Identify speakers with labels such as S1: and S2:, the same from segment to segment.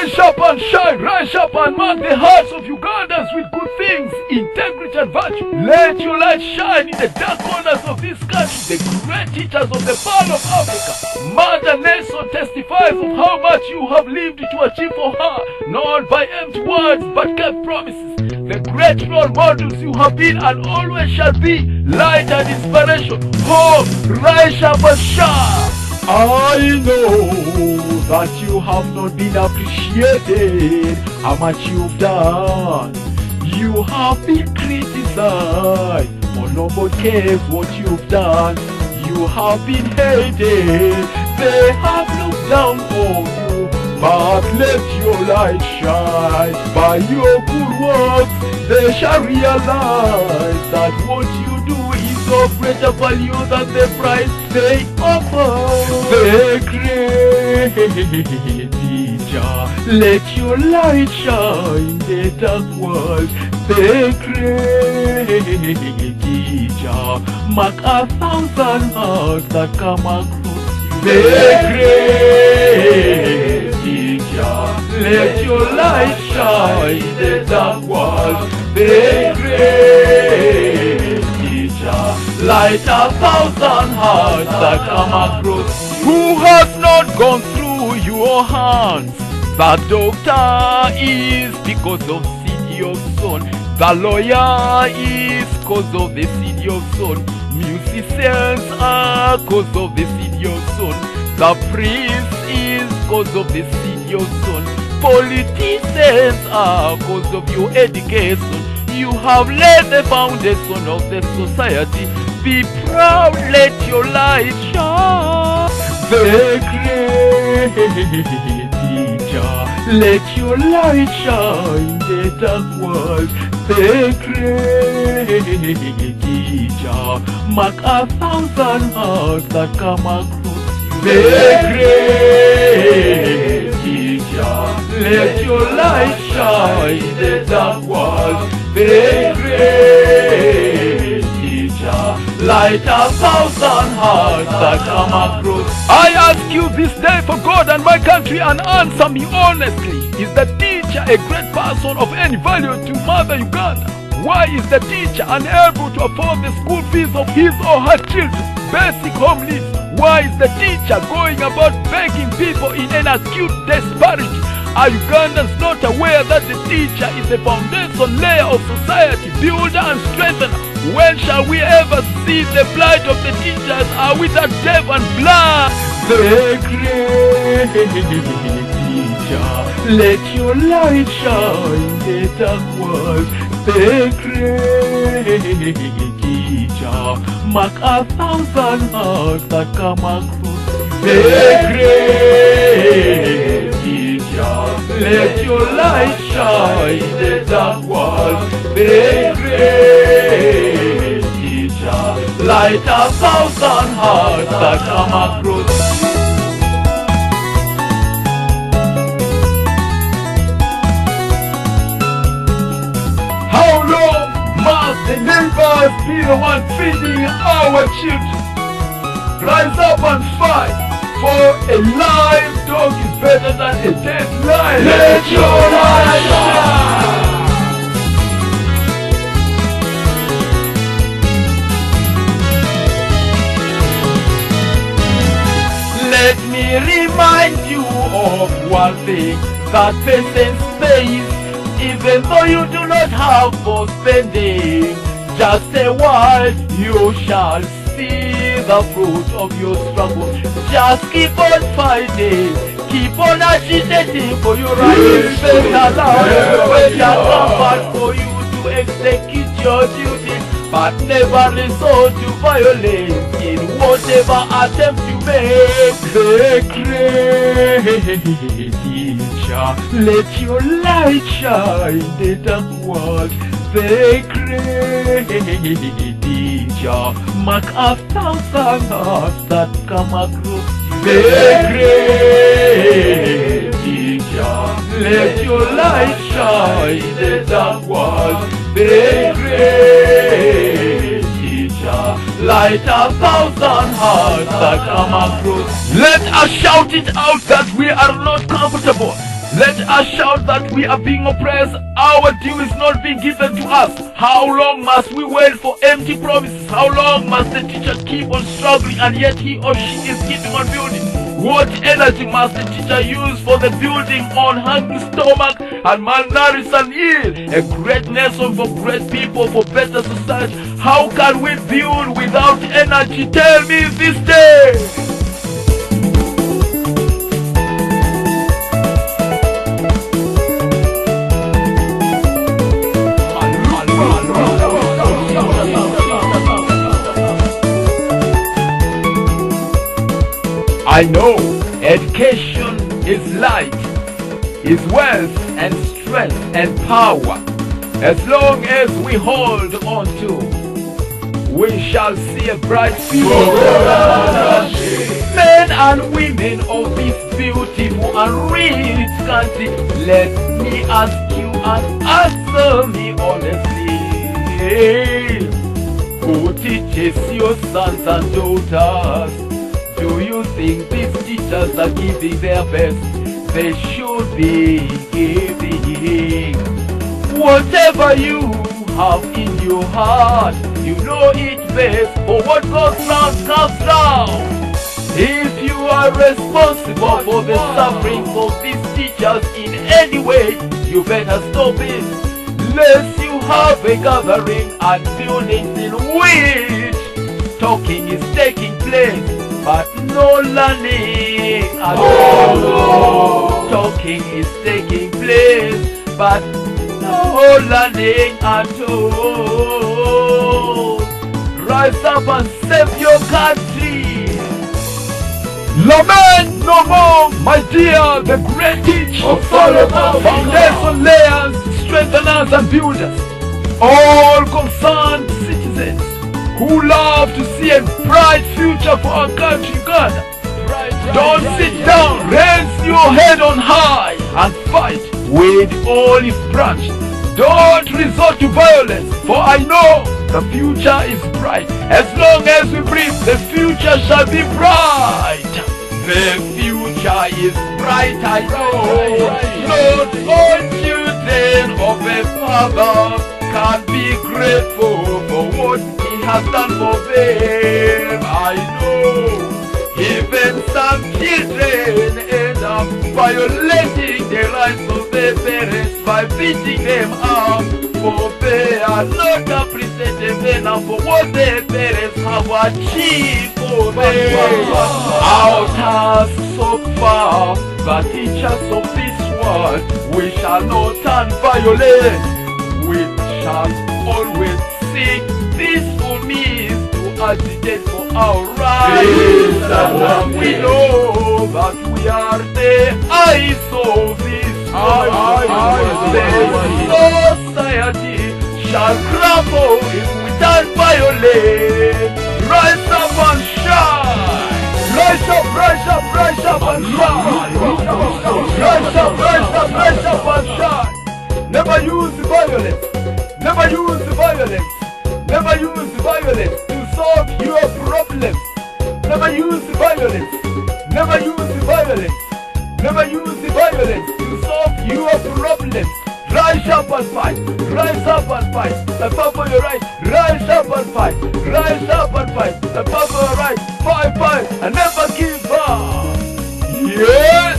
S1: Rise up and shine, rise up and mark the hearts of Ugandans with good things, integrity and virtue. Let your light shine in the dark corners of this country. The great teachers of the Pearl of Africa. Mother Nelson testifies of how much you have lived to achieve for her, not by empty words but kept promises. The great role models you have been and always shall be, light and inspiration. Hope, rise up and shine. I know that you have not been appreciated, how much you've done. You have been criticized, but nobody cares what you've done. You have been hated, they have looked down on you, but let your light shine. By your good works, they shall realize that what you do is of greater value than the price they offer. The great teacher, let your light shine the dark world. The great teacher, mark 1,000 hearts that come across you. The great teacher, let your light shine the dark world. The great teacher, light 1,000 hearts that come across. Who has not gone through your hands? The doctor is because of seed you've sown. The lawyer is cause of the seed you've sown. Musicians are cause of the seed you've sown. The priest is cause of the seed you've sown. Politicians are cause of your education. You have laid the foundation of the society. Be proud, let your light shine. The great teacher, let your light shine the dark world. The great teacher, mark 1,000 hearts that come across you. The great teacher, let your light shine the dark world. The great teacher, light 1,000 hearts that come across. I ask you this day for God and my country, and answer me honestly. Is the teacher a great person of any value to Mother Uganda? Why is the teacher unable to afford the school fees of his or her children? Basic home needs. Why is the teacher going about begging people in an acute disparity? Are Ugandans not aware that the teacher is the foundation layer of society, builder and strengthener? When shall we ever see the plight of the teachers? Are we that deaf and blind? The great teacher, let your light shine the dark world. The great teacher, mark 1,000 hearts that come across. The great teacher, let your light shine the dark world. The great teacher, light 1,000 hearts that come across. How long must the neighbors be the one feeding our children? Rise up and fight, for a live dog is better than a dead lion. Let your light shine. Let me remind you of one thing, that patience pays. Even though you do not have for spending, just a while you shall see the fruit of your struggle. Just keep on fighting, keep on agitating for your rights. Allow your pressure comfort for you to execute your duty, but never resort to violence in whatever attempt you make. The great teacher, let your light shine the dark world. The great teacher, mark 1,000 hearts that come across. The great teacher, let your light shine the dark world. The great teacher, light 1,000 hearts that come across. Let us shout it out that we are not comfortable. Let us shout that we are being oppressed. Our due is not being given to us. How long must we wait for empty promises? How long must the teacher keep on struggling and yet he or she is keeping on building? What energy must the teacher use for the building on hungry stomach and malnourished and ill? A great nation for great people, for better society. How can we build without energy? Tell me this day. I know education is light, is wealth and strength and power. As long as we hold on to, we shall see a bright future. Men and women of this beautiful and rich country, let me ask you and answer me honestly. Who teaches your sons and daughters? Do you think these teachers are giving their best? They should be giving. Whatever you have in your heart, you know it best, for what goes round comes round. If you are responsible for the sufferings of these teachers in any way, you better stop it, lest you have a gathering and buildings in which talking is taking place, but no learning at all. Talking is taking place, but no learning at all. Rise up and save your country. Lament no more, my dear, the great teacher of foundation layers, strengtheners and builders, all concerned citizens who love to see a bright future for our country, Uganda. Don't sit down, raise your head on high and fight with olive branch. Don't resort to violence, for I know the future is bright. As long as we breathe, the future shall be bright. The future is bright, I know. Not all children of a father can be grateful for what he has done for them. I know. Even some children end up violating the rights of their parents by beating them up, for they are not appreciated enough for what their parents have achieved for them. Our task so far, the teachers of this world, we shall not turn violent. We shall always seek peaceful means to agitate for our rights. We know that we are the eyes of this world. The society shall crumble if we turn violent. Rise up and shine. Rise up, rise up, rise up and shine. Rise up, rise up, rise up and shine. Never use violence. Never use violence. Never use violence to solve your problems. Never use violence. Never use violence. Never use violence to solve your problems. Rise up and fight. Rise up and fight. The fight for your right. Rise up and fight. Rise up and fight. The fight for your right. Fight, fight, and never give up. Yes.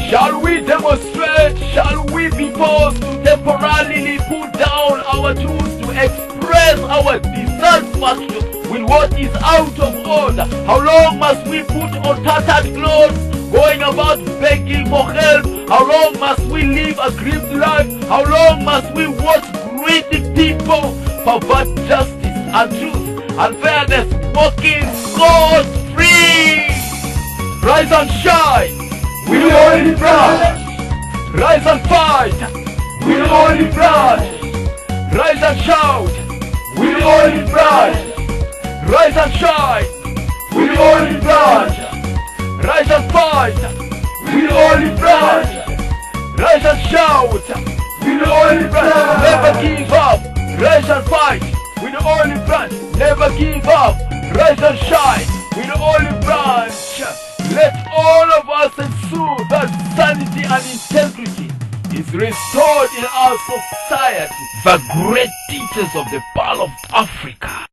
S1: Shall we demonstrate? Shall we be forced to temporarily put down our tools to express our dissatisfaction with what is out of order? How long must we put on tattered clothes, going about begging for help? How long must we live a grieved life? How long must we watch greedy people pervert justice and truth and fairness, walking scot free? Rise and shine. We will only branch. Rise and fight. We will only branch. Rise and shout. We will only branch. Rise and shine. We will only branch. Rise and fight. We will only branch. Rise and shout. We will only branch. Never give up. Rise and fight. We will only branch. Never give up. Rise and shine. We will only branch. Let all of us ensure that sanity and integrity integrity is restored in our society. The great teachers of the Pearl of Africa.